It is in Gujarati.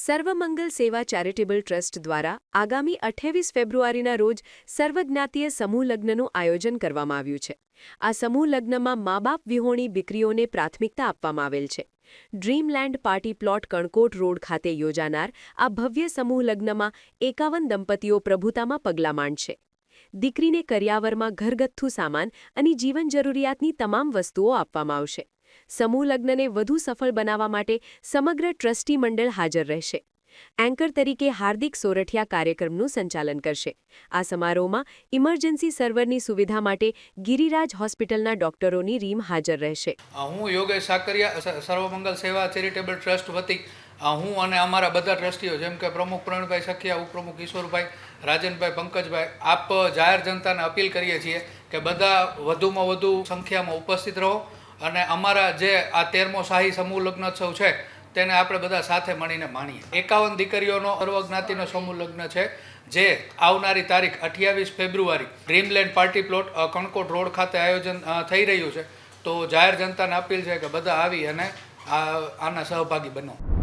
સર્વમંગલ સેવા ચેરિટેબલ ટ્રસ્ટ દ્વારા આગામી 28 ફેબ્રુઆરીના રોજ સર્વજ્ઞાતીય સમૂહ લગ્નનું આયોજન કરવામાં આવ્યું છે. આ સમૂહ લગ્નમાં મા-બાપ વિહોણી દીકરીઓને પ્રાથમિકતા આપવામાં આવેલ છે. Dreamland party plot Kankot road ખાતે યોજાનાર આ ભવ્ય સમૂહ લગ્નમાં 51 દંપતીઓ પ્રભુતામાં પગલાં માંડશે. દીકરીને કરિયાવરમાં ઘરગથ્થુ સામાન અને જીવન જરૂરિયાતની તમામ વસ્તુઓ આપવામાં આવશે. સમૂહ લગ્નને વધુ સફળ બનાવવા માટે સમગ્ર ટ્રસ્ટી મંડળ હાજર રહેશે. એન્કર તરીકે હાર્દિક સોરઠિયા કાર્યક્રમનું સંચાલન કરશે. આ સમારોહમાં ઇમરજન્સી સર્વરની સુવિધા માટે ગિરિરાજ હોસ્પિટલના ડોક્ટરોની ટીમ હાજર રહેશે. હું યોગેશ સાકરિયા સર્વમંગલ સેવા ચેરિટેબલ ટ્રસ્ટ વતી હું અને અમારા બધા ટ્રસ્ટીઓ જેમ કે પ્રમુખ પ્રવીણભાઈ સખિયા, ઉપપ્રમુખ કિશોરભાઈ, રાજનભાઈ, પંકજભાઈ, આપ જાહેર જનતાને અપીલ કરીએ છીએ કે બધા વધુમાં વધુ સંખ્યામાં ઉપસ્થિત રહો અને અમારા જે આ 13મો શાહી સમૂહ લગ્નોત્સવ છે તેને આપણે બધા સાથે મળીને માણીએ. 51 દીકરીઓનો સર્વજ્ઞાતિનો સમૂહ લગ્ન છે જે આવનારી તારીખ 28 ફેબ્રુઆરી Dreamland party plot Kankot road ખાતે આયોજન થઈ રહ્યું છે. તો જાહેર જનતાને અપીલ છે કે બધા આવી અને આના સહભાગી બનો.